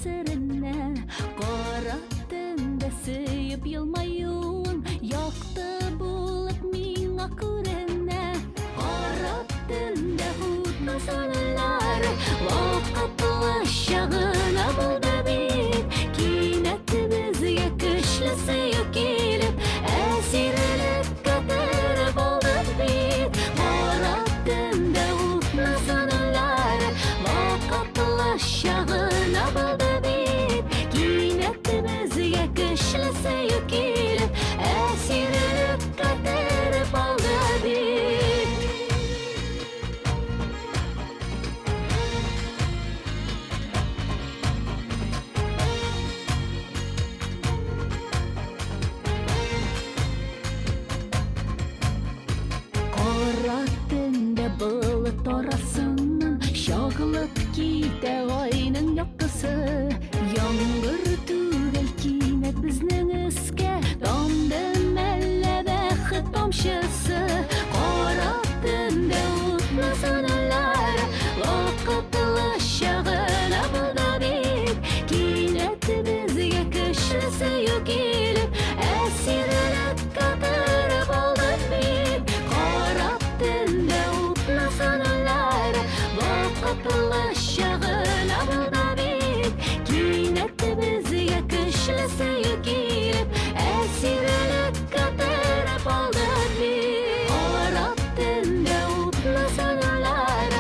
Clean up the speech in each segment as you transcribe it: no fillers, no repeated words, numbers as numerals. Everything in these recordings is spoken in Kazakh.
sırrına Qarattın da sıyıp yılmayın Yaktı bulup mina kurına Qarattın da hutma sanılar Vakıtlı şağına buldu bit Kinetimiz yakışlı suyu gelip Esirlik katırıp oldu bit Qarattın da hutma sanılar Vakıtlı şağına buldu bit Kinetimiz yakışlı suyu gelip Esirlik katırıp oldu bit Qarattın da bulut orasının Şağılıp gide ayının yakısı Yağmur tugel kinet bizning iske Damdı mellebe xit tomşısı Qarattın da utma sanalar Vakıtlı şağına buldu bit Kinet biz yakışlı suyu gelip Esirlik katırıp oldu bit Qarattın da utma sanalar Vakıtlı şağına buldu bit Kinet biz yakışlı suyu gelip Esirlik katırıp oldu bit Qarattın da utma sanalar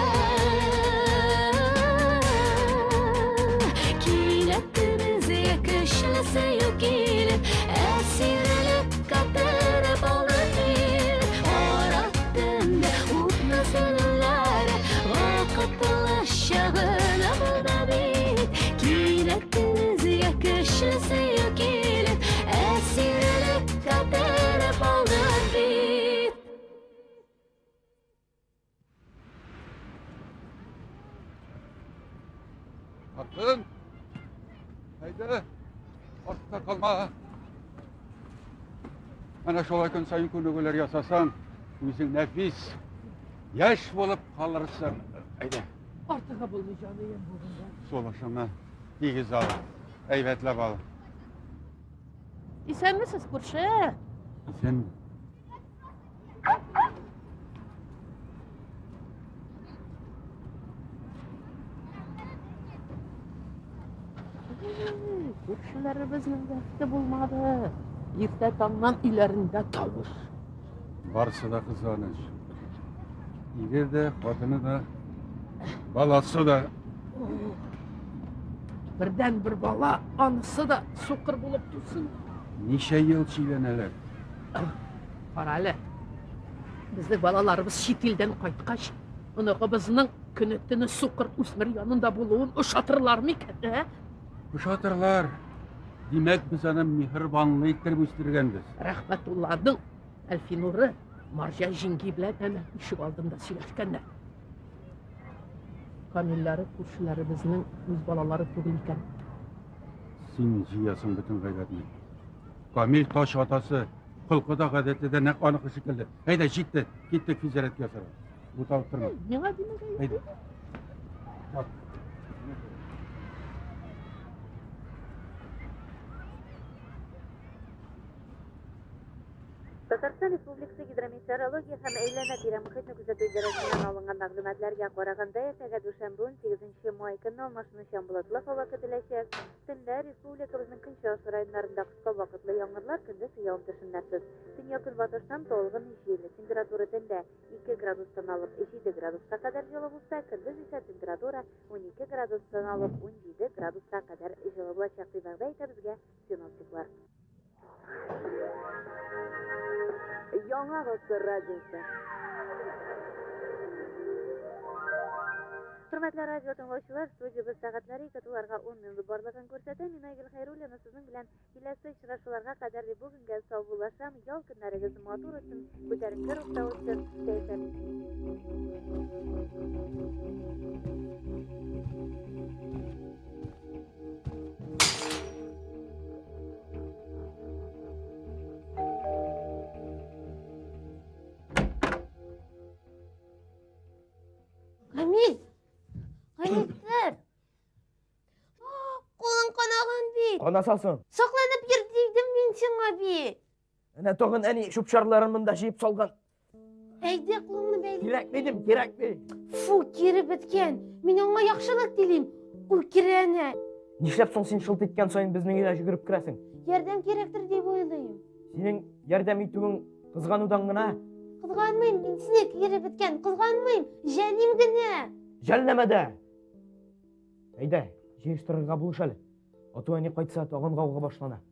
Kinet biz yakışlı suyu gelip Esirlik katırıp oldu bit Qarattın da utma sanalar Vakıtlı şağına buldu bit Kinet biz yakışlı suyu gelip Esirlik katırıp oldu bit Atın. Haydi. Ortada kalma. Ana şolay kun sayın konugular yasasan, өзің nefis, yaş bolup kalırsın. Haydi. Artığa bulmayacağını yem bulunca. Solaşımı iyiz al. Eyvetle bal. Sen misiniz kurşu? Sen Kurşularımızın vakti bulmadı. Erте tongdan ilerinde tavır. varsa da kızanır. İger de, kadını da, balası da. Birden bir bala, anısı da sokur bulup dursun. Neşe yıl çiğleneler. Qarali, bizning balalarımız şetilden qaytqaç, unaqa bizning kunetini sokur o'smir yanında buluğun uşatırlar mı ki? Uşatırlar. Demek biz ana mihribanlığı ittirip üstürgendiz. Rahmetullah'ın Elfinur'u Marja jingi bilen hemen üşük aldığında silahkenler. Kamilleri, kurşularımızın öz balaları tugulken. Sen jiyasın bütün gayretini. Kamil taş atası, kılkıda gadetli de ne kanıkı şekilde. Haydi gitti, gittik fiziret yasara. Bu tavukturma. Ne var demek? Haydi. Bak. Татарстан Республикасы гидрометеорология һәм әйләнә тирә мөхитне күзәтү идарәсеннән алынган мәгълүматларга караганда, иртәгә дүшәмбе 18 май көнне алмашынучан болытлы һава көтеләчәк. Төндә республикабызның көнчыгыш районнарында кыска вакытлы яңгырлар, көндез явым-төшемнәрсез. Төньяк-көнбатыштан талгын җилле, температура төндә 2 градустан алып 7 градуска кадәр җылы булса, көндез исә температура 12 градустан алып 17 градуска кадәр җылы булачак дип вәгъдә итә безгә синоптиклар. Яңа Гасыр радиосы. Хөрмәтле радио тыңлаучылар, студиябыз сәгатьләре 2:10 минут барлыгын күрсәтә. Мин Айгөл Хәйруллина сезнең белән киләсе очрашуларга кадәр дип бүгенгә саубуллашам. Ял көннәрегез матур өчен, күтәренке рухта үтсен. Сәйфәт. Камил! Камилдер! Қолың Тона салсын. Соқланып ер дейдім мен сен аби. Әне тоғын әне шөпшарларын мында жиып салған. Әйде құлыңны бәйлі. Керек бедім, керек бе. Фу, кері біткен. Мен оңа яқшылық делейм. Ұл керәне. Нишләп соң сен шылт еткен сайын біздің үйге жүгіріп кіресің? Ярдәм керектір деп ойлайым. Сенің ярдәм итуің қызғанудан ғана. Қызғанмайым, мен сіне кері біткен. Қызғанмайым, жәнем гіне. Жәлнәмәді. Әйді, жиыстырырға бұлыш әлі. Оту әне қайтса тоғын қауға башлана.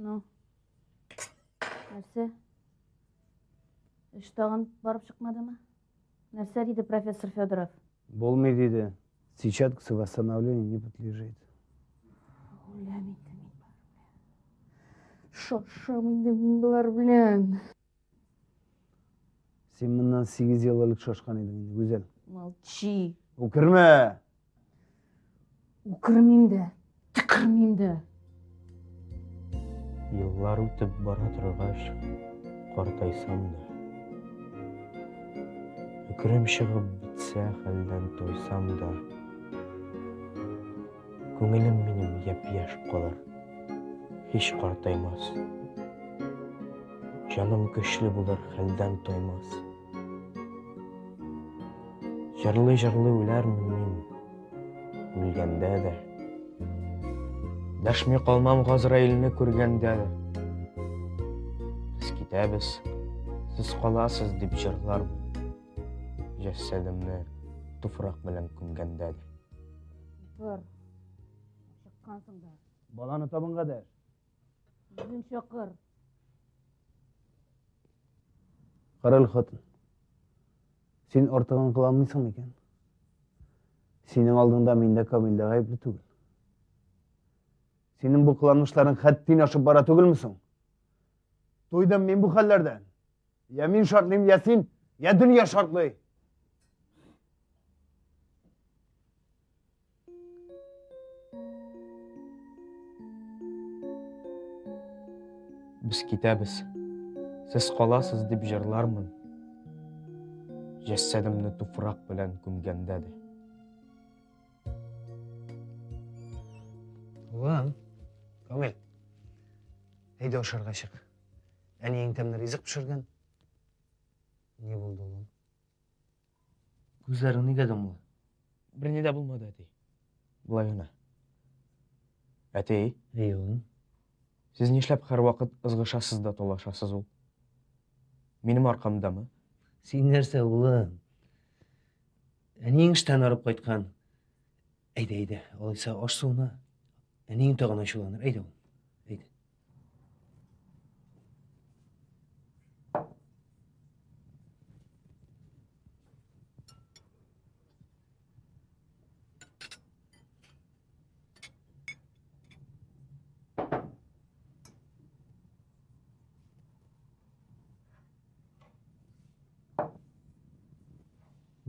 Ну, нәрсе? Іштағын барып шықмады ма? Нәрсе дейді профессор Федоров? Болмай дейді. Сетчатка восстановлению не подлежит. Ойләмейді мен бар білем. Шошамайды мен бар білем. Сен мындан 8 ел өлік шошқан едің, güzel. Молчи. Өкірме! Үкірмеймді, түкірмеймді. Yıllar ötüp bara turgaç, qartaysam da. Ökürüm шығып bitse haldan toysam da. Көңілім менім яп-яш қалар, hiç qartaymaz. Жаным көчлі булар, haldan toymaz. Жырлы-жырлы өләрмін мен, өлгенде де. Дәшмей қалмам Ғазраилні көргенде. Біз кетеміз, сіз қаласыз деп жырлармын. Жәсәдімні туфрақ білін күмгенде. Бір, шыққансыңдар. Баланы табынға дәр. Үзін шықыр. Қарал қатын. Сен ортығын қыламайсың екен. Сенің алдыңда менде Камилді ғайыплы түгіл. Senin bu kılanmışların haddini aşıp bara tügülmüsün? Duydum ben bu hallerden. Ya min şartlıyım ya sen, ya dünya şartlı. Biz кетеміз, сіз қаласыз деп жырлармын. Жәсәдімні туфрақ білін күмгенде де. Ulan, Kamil. Haydi oşarga çık. Әнең тәмні ризық пішірген. Не болды оған? Көздерің неге дымлы? Біріне де болмады, әтей. Бұлай ғана. Әтей, Ей оғын. сіз нешләп һәр вақыт ызғышасыз да толашасыз ол? Менің арқамдамы? Сен нәрсе ұлым? Әнең іштен арып қайтқан. Әйді, олайса аш суына. Әнең тоғын ашуланыр. Әйді оғын. Әйді.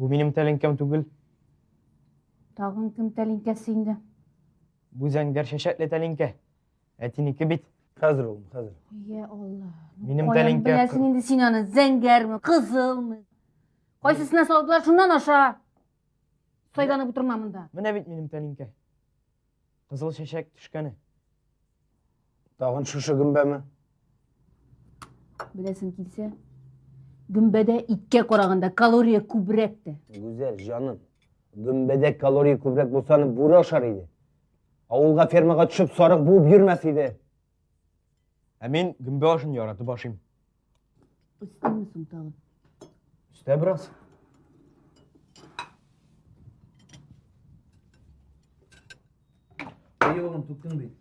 Бұл менің тәлінкем түгіл. Тағын кім тәлинкәсі инде? Бұл зәңдер шәшәтлі тәлінке. Әтінікі бит. Қазір оғын, қазір. Я Алла. Менің Қоям тәлинке... біләсің инде сен аны зәңгәрмі, қызылмы? Қайсысына салдылар, шуннан аша. Сайданып отырмамында. Міне бит менің тәлінке. Қызыл шәшәк түшкені. Тағын шушы гүмбә ме? Біләсің келсе, гүмбәдә итке қарағанда калория күбіректі. Güzel canım. Gümbede kalori kübrek bulsanı buru aşar idi. Ауылға фермаға түшіп сарық буып жүрмәс еді. Мен гүмбе ашын яраты башым. Үстемісің тағын? Üste biraz. İyi oğlum tuttun beni.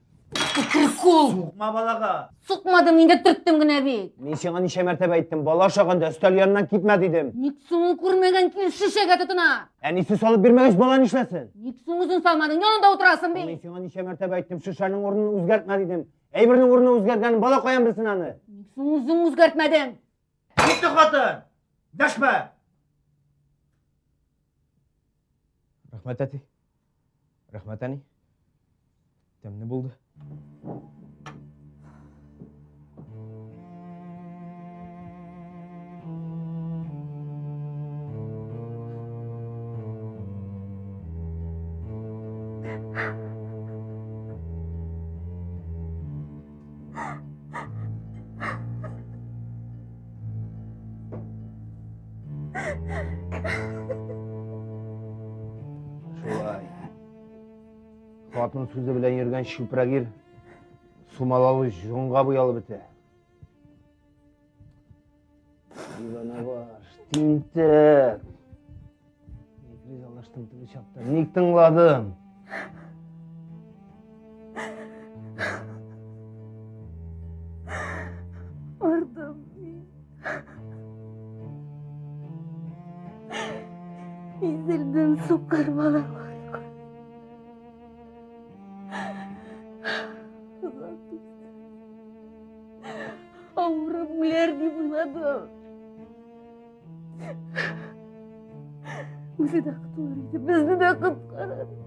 Кыркул. Суқма балаға. Сұқмадым, енді түрттім гіне бейт. Мен саған неше мәртебе айттым, бала шағанда үстел янынан кетме дедім. Никсуңы көрмеген кейін шишеге тұтына. Әнесі салып бермегеш баланы ішлесін. Никсуңызын салмадың, yanında отырасың Мен бейт. саған неше мәртебе айттым, шишаның орнын өзгертме дедім. Әйбірінің орнын өзгергенін бала қоян білсін аны. Никсуңызын өзгертмедің. Кетті қатын, дәшпе. Рахмет әти. Рахмет әни. Тәмні болды. Шулай. Қатын сөзі білен ерген шүпірагер сумалалы жоңға бұялы біті. Илана бар, тинтік. Некрез алаштым тілі шаптар, нек тыңладым. Ардым. Üzüldüm sokar bana. Avrum bilir gibi buladım. Bizi de kutlarıydı, bizi de kutlarıydı.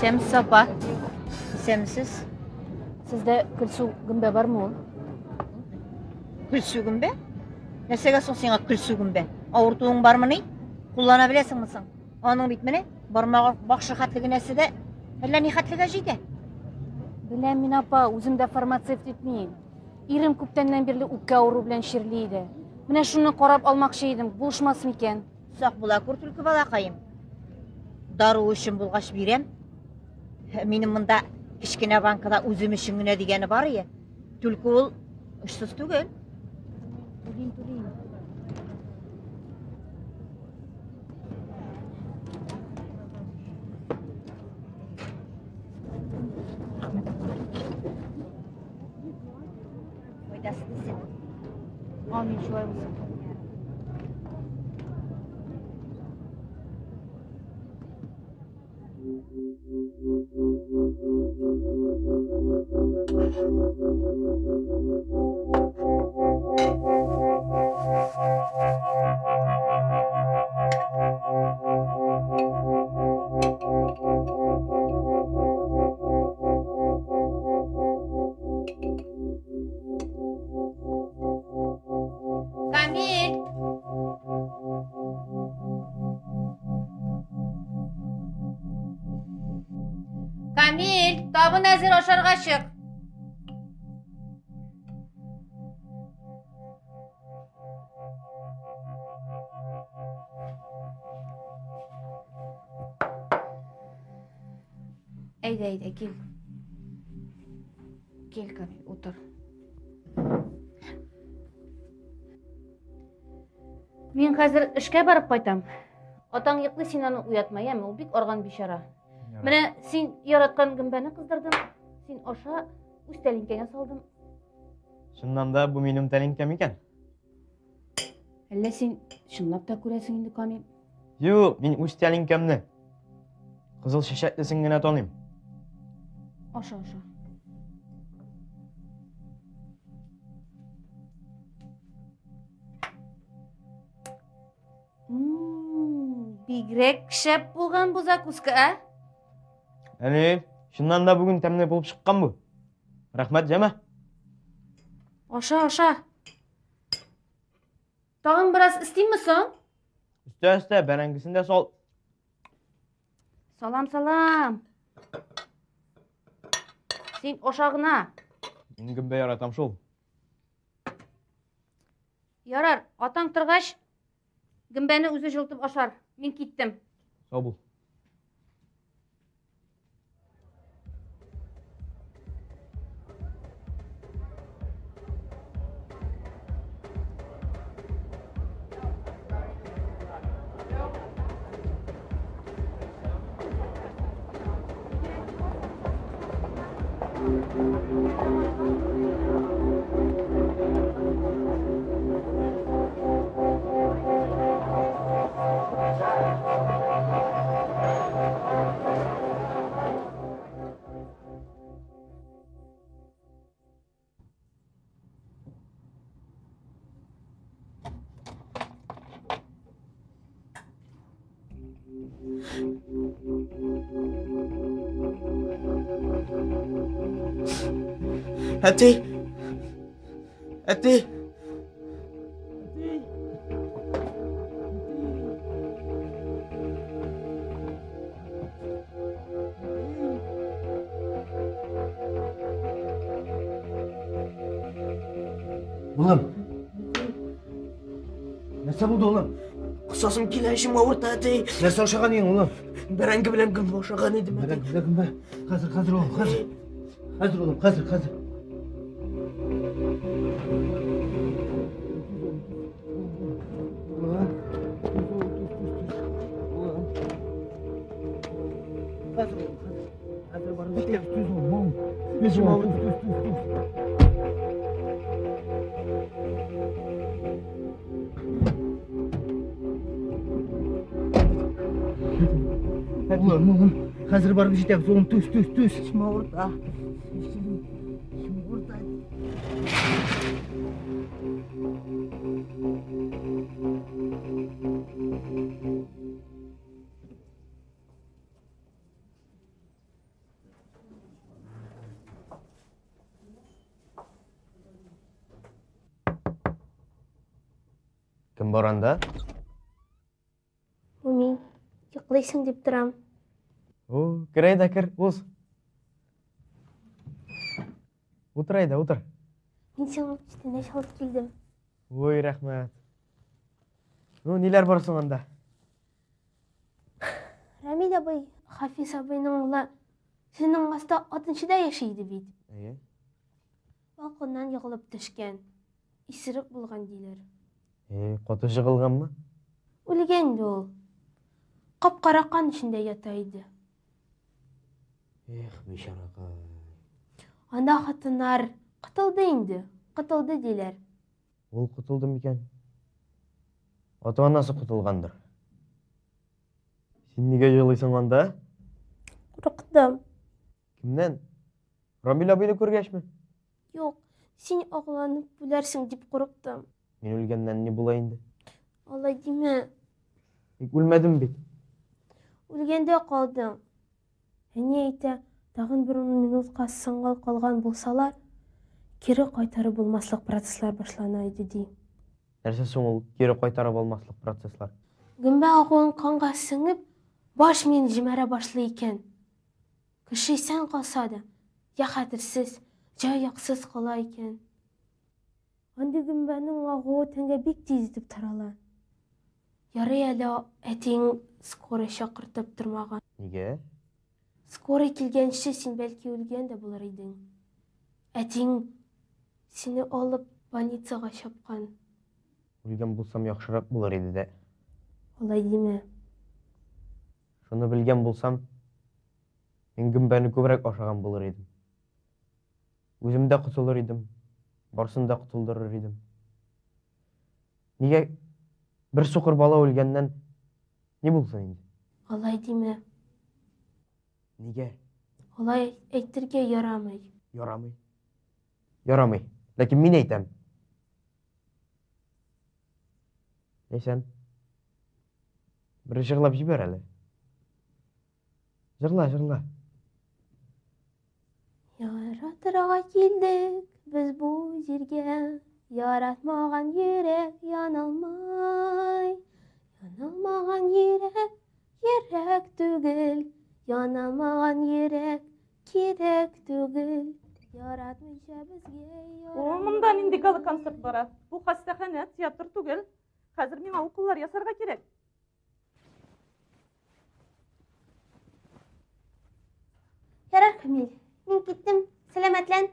Исемсіз апа. Исемсіз. Сізде күлсу гүмбе бар ма ол? Күлсүгүн бе? Нәрсеге соң сеңа күлсүгүн бе? Ауыртуың бармы ни? Куллана білесің мысың? Аның битмене, бармағы бақшы хатлығы нәрседе, әллә ни хатлыға жейді? Білем мен апа, өзімді фармацевт етмейін. Ирім көптеннен берлі үпке ауру білен шерлейді. Менә шуны қарап алмақшы едім, buluşмас мекен? Сақ була күр түлкі балақайым. Дару үшін бұлғаш берем. Менің мұнда кішкене банкада өзім үшін генә дегені бар е. Түлкі ол ұшсыз түгел. Төлейм. Пайдасы десін. Амин, шулай болсын. Камиль! Камиль, табын әзір ашарға шық. Әйдә, кел. Кел, Камил, отыр. Мен қазір ішке барып қайтам. Атаң йоклый, сен аны уятма, яме, ул бик арган бишара. Менә син яраткан гөмбәне кыздырдым. Син аша, үз тәлинкәңә салдым. Шыннан да бу минем тәлинкәм икән. Әллә син чынлап та күрәсең инде, Камил? Юк, мин үз тәлинкәмне кызыл чәчәклесен генә таныйм. Аша. Бигрәк шәп булган бу закуска, а? Әне, шыннан да бүген тәмле булып чыккан бу. Рәхмәт, җәмә. Аша. Тагын бераз истейме соң? Өстә, бәрәңгесен дә сал. Салам. Син ашагына. Мин гөмбә яратам шул. Ярар, атаң торгач, гөмбәне үзе жылтып ашар. Мин киттем. Сау бул. Әти! Улым. Нәрсә булды, улым? Кысасым килә, эшем авырта, әти. Нәрсә ашаган ең, улым? Бәрәңге белән гөмбә ашаган идем, әти. Бәрәңге. Хәзер, улым, хәзер. Хәзер, улым, хәзер. Хәзер барып җитәм. Түз, улым. Эшем авырта. Улым, хәзер барып җитәбез, улым, түз. Эшем авырта. Кем бар анда? Бу мин йоклыйсың дип торам. О, кер әйдә, кер, уз. Утыр әйдә, утыр. Мин сиңа үстенә чалып килдем. Ой, рәхмәт. Ну, ниләр бар соң анда? Рамил абый, Хафиз абыйның улы сезнең аста 6-да яши иде бит. Әйе. Балконнан егылып төшкән. Исерек булган диләр. Каты жығылганмы? Үлгән инде ул. Капкара кан эчендә ята иде. Бишаракай. Анда хатыннар кытылды инде. Кытылды диләр. Ул кутылды микән? Ата-анасы кутылгандыр. Син нигә җырлыйсың анда? Курыктым. Кимнән? Рамил абыйны күргәчме? Юк, син агланып үләрсең дип курыктым. Мин үлгәннән ни була инде? Алай диме, Ник үлмәдем бит. үлгәндә калдың. Әни әйтә, тагын бер 10 минутка сыңгал калган булсалар, кире кайтарып булмаслык процесслар башлана иде ди. Нәрсә соң ул кире кайтарып алмаслык процесслар? Гөмбә агуын канга сеңеп, баш мин җимерә башлый икән. Кеше исән калса да, я хәтерсез, я яксыз кала икән. Андый гөмбәнең агуы тәнгә бик тиз итеп тарала. Ярый әле әтиң скорый чакыртып тормаган. Нигә? Скорый келгенше сен бәлки өлген де болар едің. Әтең сені алып больницаға шапқан. Өлген болсам яхшырак булыр иде дә. Олай деме. Шуны белгән булсам, мин гөмбәне күбрәк ашаган булыр идем. Үзем дә котылыр идем, барсын да котылдырыр идем. Нигә бер сукыр бала өлгәннән ни булсын инде? Олай деме. Нигә? Олай әйтергә ярамый. Ярамый. Ярамый. Ләкин мин әйтәм. Ләйсән, бер җырлап җибәр әле. Җырла, җырла. Яратырга килдек без бу җиргә, яратмаган йөрәк янылмай. Янылмаган йөрәк йөрәк түгел, янылмаган йөрәк кирәк түгел. Яратмыйча безгә Монда нинди гала концерт бара? Бу хастахана, театр түгел. Хәзер миңа укуллар ясарга кирәк. Ярар, Камил. Мин киттем. Сәламәтлән.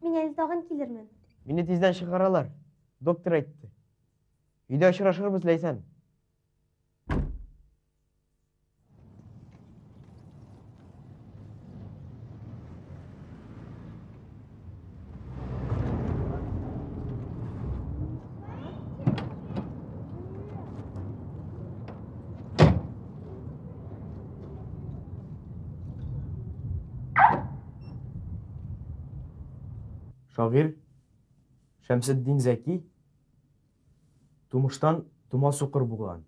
Мин әле тагын килермен. Мине тиздән чыгаралар. Доктор әйтте. Өйдә очрашырбыз, Ләйсән. Шагыйрь Шәмсетдин Зәки тумыштан тума сукыр булган.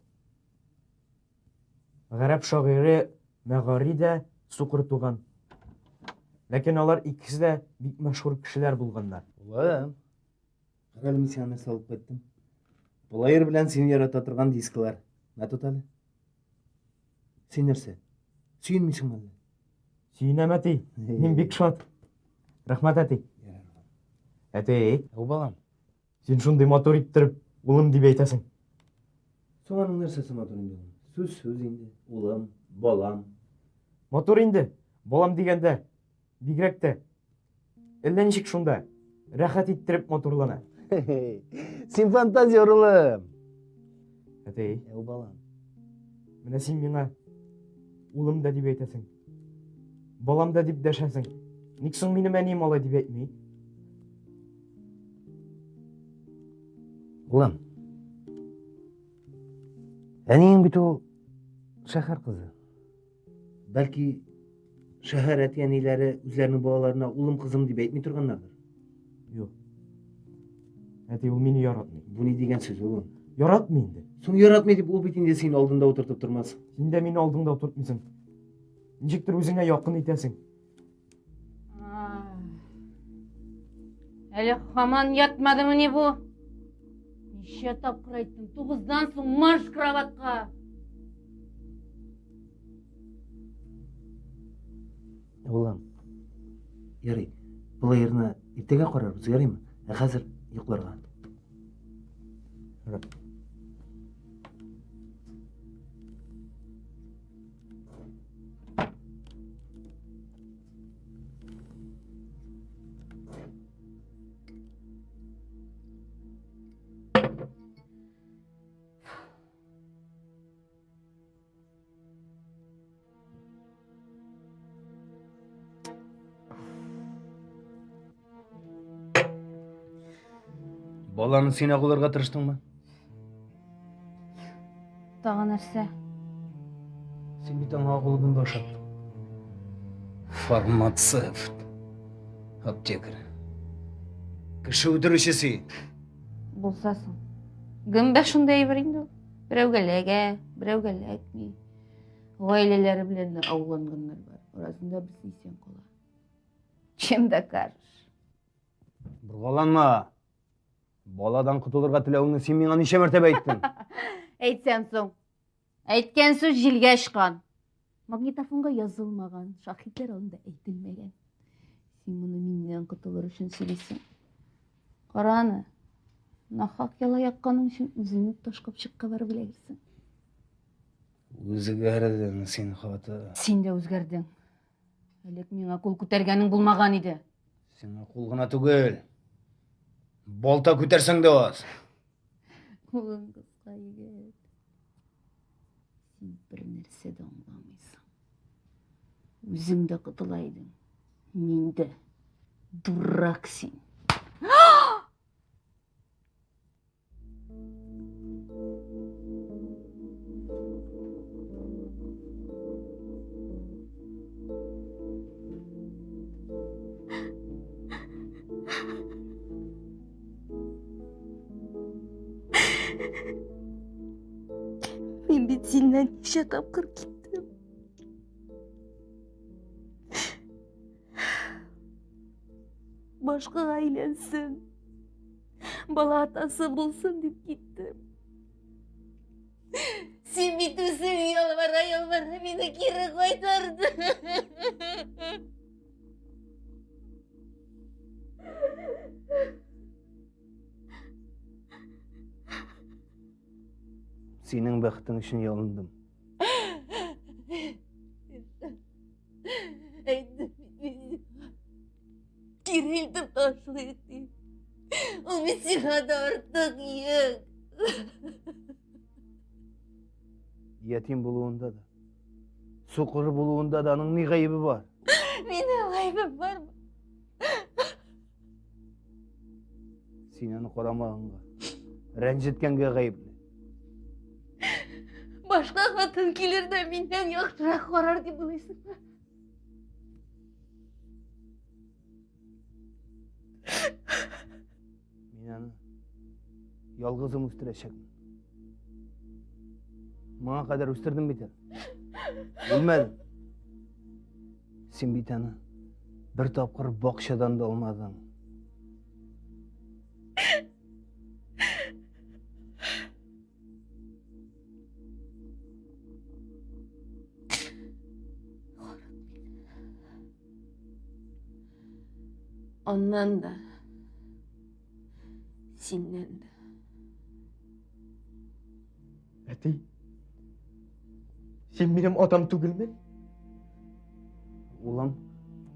Гарәп шагыйре Мәгари дә сукыр туган. Ләкин алар икесе дә бик мәшһүр кешеләр булганнар. Улым, қаралым сені салып кеттім. Булайыр белән сені ярата торган дискалар. Нә тот әле? Син нәрсә? Сөенмисең әле? Сөенәм әти, мин бик шат. Рәхмәт әти. Әти, Балам, син шундый матур иттереп, улым дип әйтәсең. соңаның нәрсәсе матур инде? Сүз инде. Улым, балам. Матур инде, балам дигәндә, бигрәк тә. Әллә ничек шунда, рәхәт иттереп матурлана. Син фантазия улым. Әти, Балам. менә син миңа улым да дип әйтәсең. Балам да дип дәшәсең. Ник соң минем әнием алай дип әйтми? Улым, әниең бит ул шәһәр кызы. Бәлки шәһәр әтиәниләре үзләренең балаларына улым кызым дип әйтми торганнардыр. Юк. Әти, ул мине яратмый. Бу ни дигән сүз улым? Яратмый инде. Соң яратмый дип ул бит инде син алдында утыртып тормас. Син дә мине алдыңда утыртмыйсың. Ничектер үзеңә якын итәсең. Әле һаман ятмадымы ни бу? Ничә тапкыр әйттем, 9-дан соң марш кроватка. Улым, ярый, булайырны иртәгә карарбыз, ярыймы? Ә хәзер йокларга. Баланы син агуларга тырыштыңмы? Тагы нәрсә? Син бит аңа агулыгын башаттың. Фармацевт. Аптекарь. Кеше үтерүчесе. Булсасын. Гөмбә шундай әйбер инде ул. Берәүгә ләгә, берәүгә ләкми. Гаиләләре белән ауланганнар бар. Арасында без исән кала. Чем докажешь? Бургаланма. Баладан кутулырга теләүеңне син миңа ничә мәртәбә әйттең? Әйтсәм соң. Әйткән сүз җилгә чыккан. Магнитофонга язылмаган, шаһитлар алдында әйтелмәгән. Син моны миннән кутылыр өчен сөйлисең. Кара аны. Нахак яла якканың өчен үзеңне ташкап чыкка барып беләгерсең. Үзгәрдең син хаты. Син дә үзгәрдең. Әлек миңа кул күтәргәнең булмаган иде. Сиңа кул гына түгел. Болта күтәрсәң дә аз. Кулың кыска егет. Син бер нәрсә дә аңламыйсың. Үзең дә кытыла идең. Мин дә. Дурак син. Мен бит сенен неше тапкыр киттім. Башкага айленсин, бала атасы болсын деп киттім. Сен бит өзің ялбара мені кері қайтарды. Синең бәхетең өчен ялындым. Кирилтіп ташлайды. Ол мен сиға да артық ек. Ятим булуында да, суқыр булуында да аның ни ғайыбы бар? Менің ғайбым бар ма? Син аны қарамағанға, рәнжіткенге ғайыплы. Башқа қатын келер де менен яқшырақ қарар деп ойлайсың ба? Мен аны ялғызым өстірешекпін. Маңа қадар өстірдім бит аны. Өлмәдім. Сен бит аны бір тапқыр бақшадан да алмадың. Ondan da, senden de. Әтей, сен менің атам түгілмен? Улам,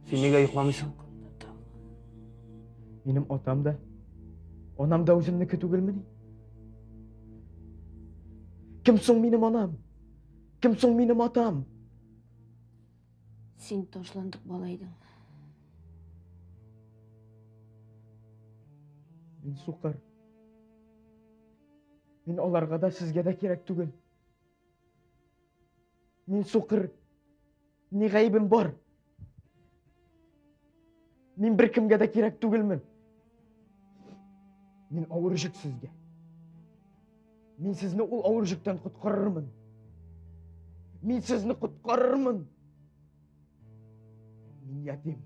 сен неге ұйықламайсың? Менің атам да, анам да өзімнікі түгілмен? Кім соң менің анам? Кім соң менің атам? Сен ташландық балайдың. Мен суқар. Мен оларға да сізге де керек түгіл. Мен суқыр. Не ғайбым бар. Мен бір кімге де керек түгілмін. Мен ауыр жүк сізге. Мен сізні ол ауыр жүктен құтқарырмын. Мен сізні құтқарырмын. Мен ятим.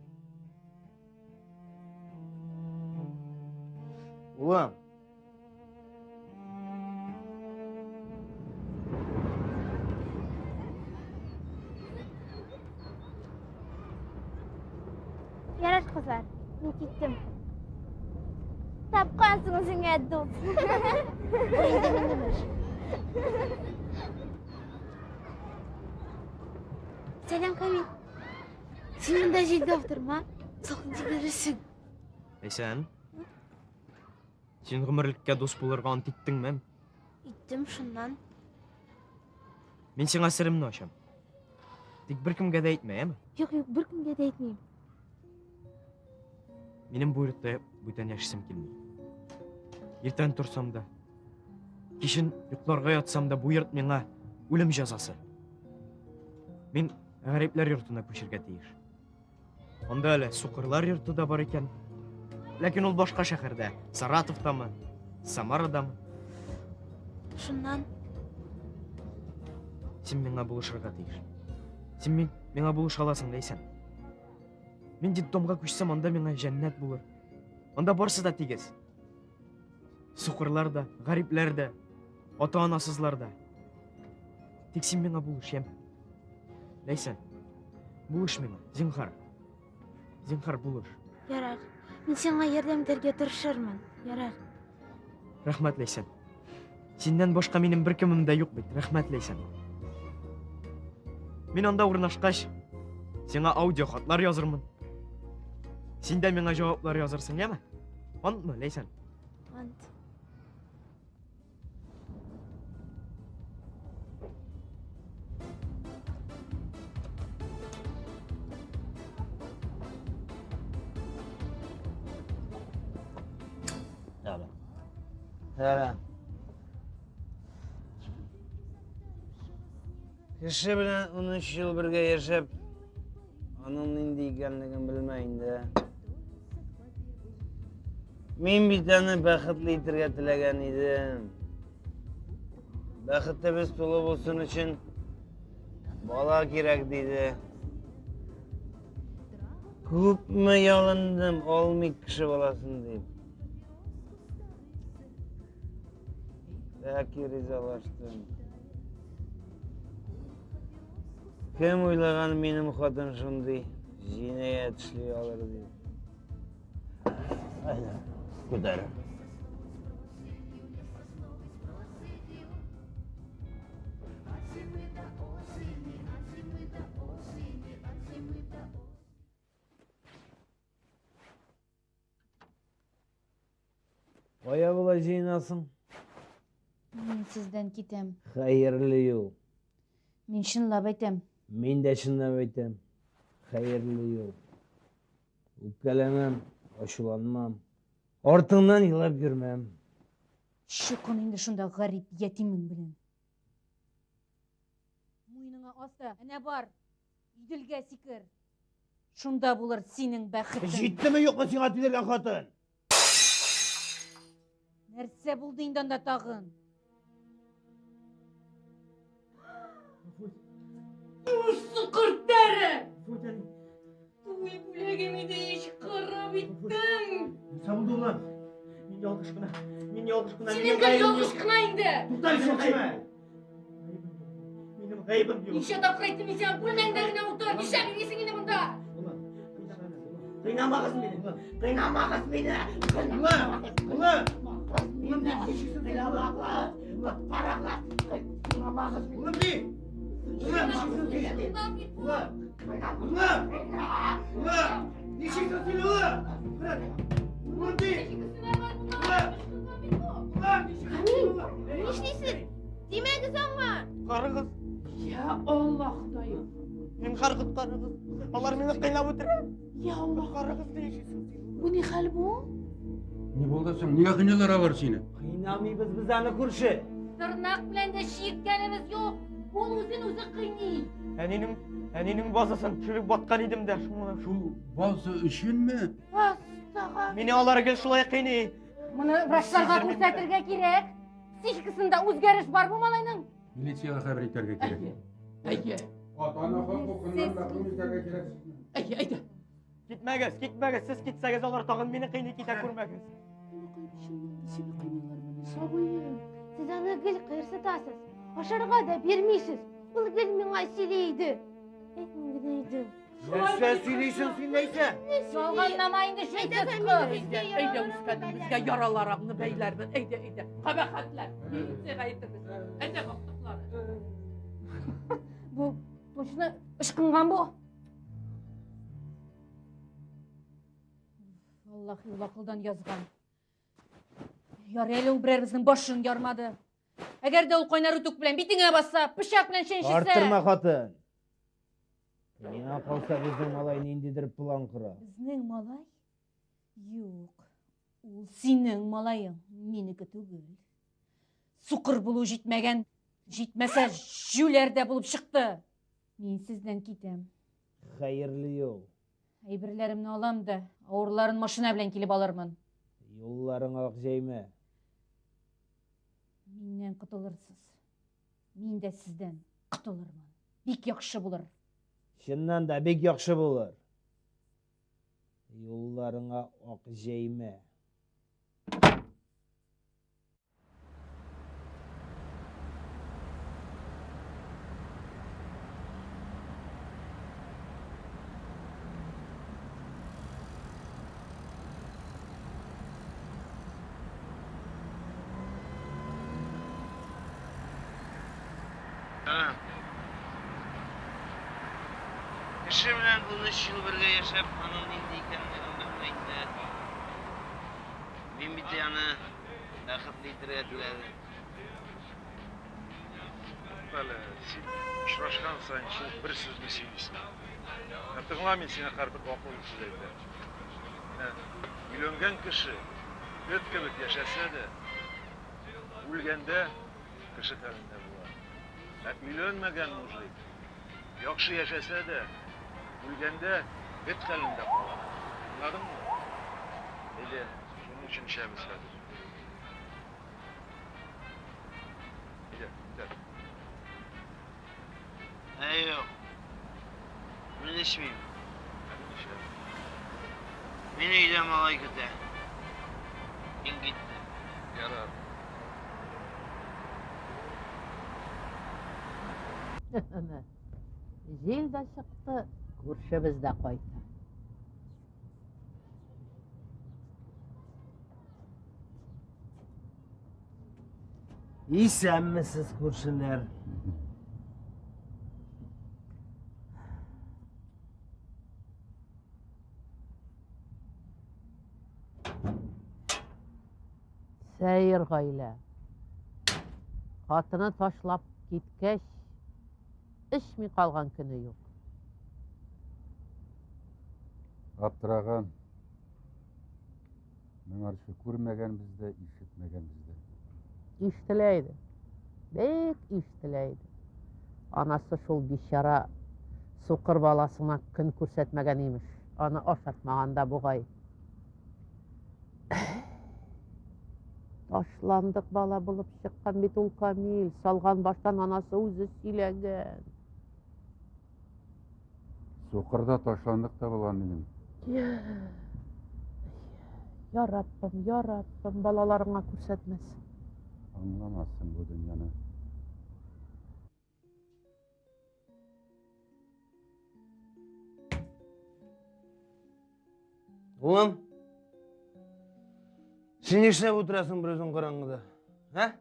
Улам, Yarаш kızlar, ben gittim. Tapkansınız üngeddi olsun. Selam Kamil. Senin de cildi oturma. Sakınca görürsün. Sen? Сен ғұмырлікке дос болырға ант иттің мән? İttim şundan. Мен сен асырымны ашам. Тек бір кімге де айтма, әмі? Yok bir kimge de etmeyeyim. Менің бұйрықта бұйтан яшысым келмей. Ертен тұрсам да, кешін ұйқларға ятсам да бұйырт меңа өлім жазасы. Мен ғариплер йұртына көшірге тейір. Онда әлі суқырлар йұрты да бар екен. Ләкин ол башқа шәһәрдә, Саратовтамы, Самарадамы. Şundan. Сен меңа булышырға тейір. Сен меңа булыш аласың дейсен. Мен детдомға көшсем, онда меңа жәннәт булыр. Онда барсы да тегез. Суқырлар да, ғариплер де, ата-анасызлар да. Тек сен меңа булыш, ем. Дейсен, булыш меңа, зинхар. Зинхар булыш. Yarar. Ben sana yardımlarga tırışırmın. Yarar. Рахмат Лейсен. Сенден башқа менің бір кімім де жоқ бит. Рахмат Лейсен. Мен онда орнашқаш, Сеңа аудио хатлар язырмын. Син дә миңа җаваплар язырсың, яме? Антмы, Ләйсән? Ант. Кеше белән 13 ел бергә яшәп, аның нинди икәнлеген белмәйм дә. Мин бит аны бәхетле итәргә теләгән идем. Бәхетебез тулы булсын өчен бала кирәк диде. Күпме ялындым, алмый кеше баласын дип. Ләкин ризалаштым. Кем уйлаган минем хатын шундый җинаять эшли алыр дип. Айда, күтәр. Кая була җыйнасың? Мин сездән китәм. Хәерле юл. Мин чынлап әйтәм. Мин дә чынлап әйтәм. Хәерле юл. Үпкәләмәм, ачуланмам. Артыңнан елап йөрмәм. Чукын инде шунда гарип ятимең белән. Муйныңа аста, әнә бар. Иделгә сикер. Шунда булыр синең бәхетең. Җиттеме юкмы сиңа тидергән хатын? Нәрсә булды инде анда тагын? Сукыртары! Туй бүләгемә дә еш карап иттең. Нәрсә булды улым? Мин ялгыш кына. Синең ялгыш кына инде. Туктар, сәкмә. Минем гаебем юк. Ничә тапкыр әйттем мин сиңа, бүлмәңдә генә утыр. Нишлә бирмисең инде монда? Кыйнамагыз мине. Кыйнамагыз мине. Нишлисез? Димәгез аңа. Карыгыз. Я Аллах Ходаем. Мин карыгыз. Алар мине кыйнап үтерә. Я Аллах. Карыгыз дiyешсез. Bu ne hal bu? Не булды соң? Нигә кыйналар бар сине? Кыйнамыйбыз без аны күрше. Тырнак белән дә чиеккәнебез юк. Ул үзе кыйный. Әнинең базасын төшереп баткан идем дә шуны. Шул базы өченме? Астага. Мине алар гел шулай кыйный. Моны врачларга күрсәтергә кирәк. Психикасында үзгәреш бар бу малайның. Милициягә хәбәр итәргә кирәк. Әйе. Ата-ана хокукыннан мәхрүм итәргә кирәк. Әйе. Китмәгез. Сез китсәгез алар тагын мине кыйный китә күрмәгез. Сабыйым. Siz аны гел кыерсытасыз. Ашарга да бермисез. Ул гел миңа сөйләйде. Әйтмәң генә идем. Нәрсә сөйлисең син Ләйсән? Ялганлама инде шәйтән кыз. Әйдә үскәнебезгә яраларымны бәйләрбез. Әйдә. Кабахәтләр. Милициягә әйтегез. Әйдә вакытлар. Бу точно ышкынган бу. Аллаһ акылдан язган. Ярый әле ул берәребезнең башын ярмады. Әгәр дә ул кайнар утык белән битеңә басса, пычак белән чәнчесе. Арттырма хатын. Миңа калса безнең малай ниндидер план кыра. Безнең малай? Юк. Ул синең малаең, минеке түгел. Сукыр булу җитмәгән. Җитмәсә, җүләрдә булып чыкты. Мин сездән китәм. Хәерле юл. Әйберләремне алам да, авырларын машина белән килеп алырмын. Юлларың ак җәймә. Миннән котылырсыз. Мин дә сездән котылырмын. Бик яхшы булыр. Чыннан да бик яхшы булыр. Юлларыңа ак җәймә. кіші білән 13 жыл бірге яшап, аның нинди икәнлеген белмәйді. Мен бит аны бәхетле итәргә теләдем. Бәле, сен ұшырашқан сайын шул бір сөзді сөйлейсің. Тыңла, мен сені қарбір ақыл сөз айтайын. Үйленген кіші өт кебек яшаса да, өлгенде кіші тәнінде болады. Үйленмеген мужик яхшы яшаса да, өлгенде өт хәлендә калады. Аңладыңмы? Әйдә, шуның өчен эчәбез хәзер. Әйдә, әйдә. Yok. Мен içmeyeyim. Мен үйде малай күтә. Мен китте. Ярар. Жел да шықты, көршіміз де қойды. Исәнмісіз күршілер? Сәйір ғайлә. Қатыны ташлап кеткәш, ішмей қалған күні жоқ. Аптыраған. Мыңаршы көрмәгән бізді, ишетмәгән бізді. Иштілейді. Бек иштілейді. Анасы шул бишара суқыр баласына күн көрсетмәгән имеш. Аны ашатмағанда бұғай. Ташландық бала болып шыққан бит ул Камил. Салған баштан анасы өзі сөйләгән. Соқырда ташландық та болған деген. Я Раббым, балаларыңа көрсетмесін. Аңламасын бұл дүнияны. Ulan, sen işlep oturasın bir özün karangıda, ha?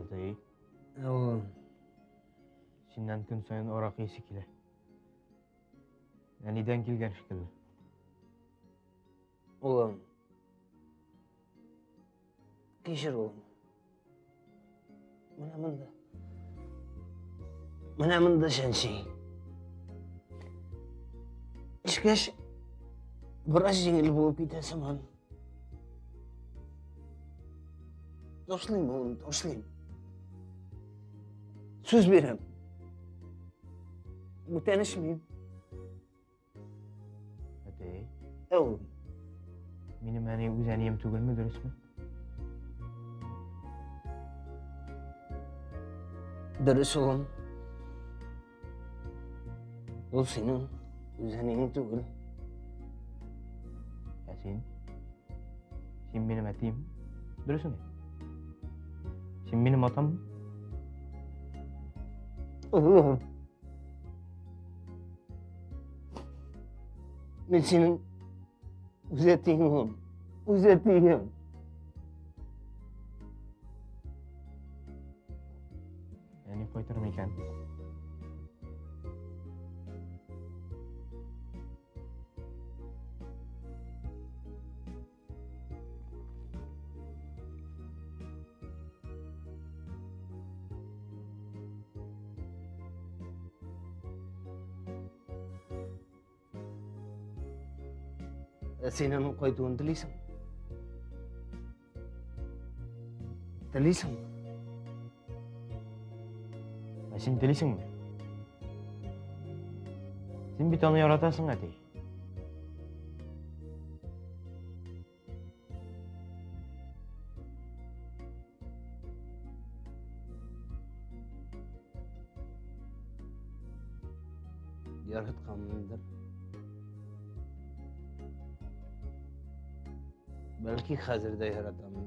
Әтей, Oğlum, сенен күн сайын орақ есі келе. Әниден келген шекілі. oğlum. Geçir oğlum. Mınamında sen şey. İşkeş, biraz жеңіл болып кетесің man. Тошлайым oğlum, тошлайым. Söz verem. Mütenişmeyim. Әтей, Oğlum, менің әне өз әнем түгіл ме, дұрыс ма? dürüst oğlum. O senin üzerine değil. Сен менің әтейім, дұрыс не? Сен менің атам mı? Oğlum. Ben senin üzettiğim. Üzettiğim. Әне қойтырым екен. Sen onun koyduğunu dileysin. Dileysin. Сен тілейсің бе? Сен бит аны яратасың, әтей. Yaratkanımdır. Belki hazırda yaratamdır.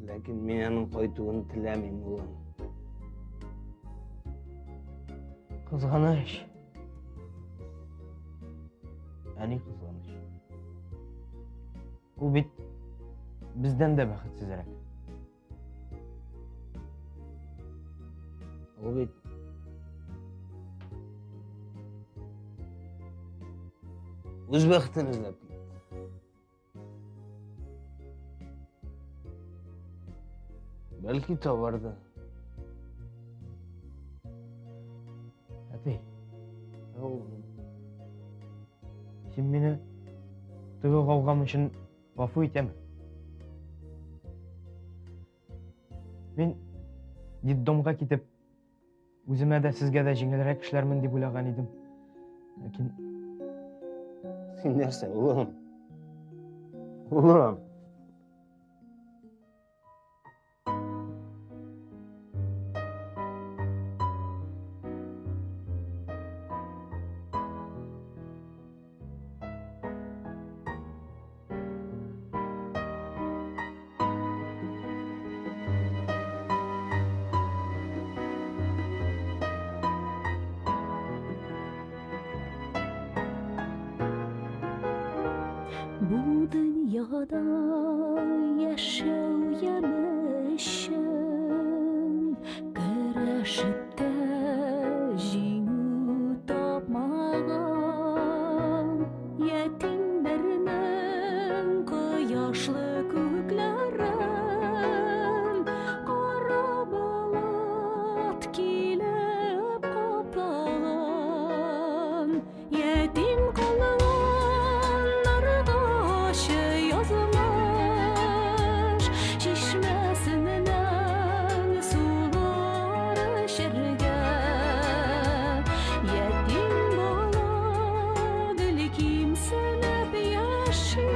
Lakin men onun koytuğunu tilemeyim ulan. Kızgınış. Yani kızgınış. Bu bit bizden de baxtsizroq. O bit o'z baxtini izlab ketdi. Balki tovardi. Atay, O'g'lim, sen meni tug'i qavg'am uchun g'afur etaman. Men детдомga ketib, o'zimga da sizga da yengilroq ishlarman deb o'ylagan edim. Lekin sen narsa o'g'lim? O'g'lim. Bu dünyada yaşayamışım, karışıp da жеңу тапмаған yetimlerinin koyaşlı көкләрен қара болот килеп каплаган yetim қалганнарға yazılmış çeşmesinden sular içerge yetim bala gül kimsenep yaşıyor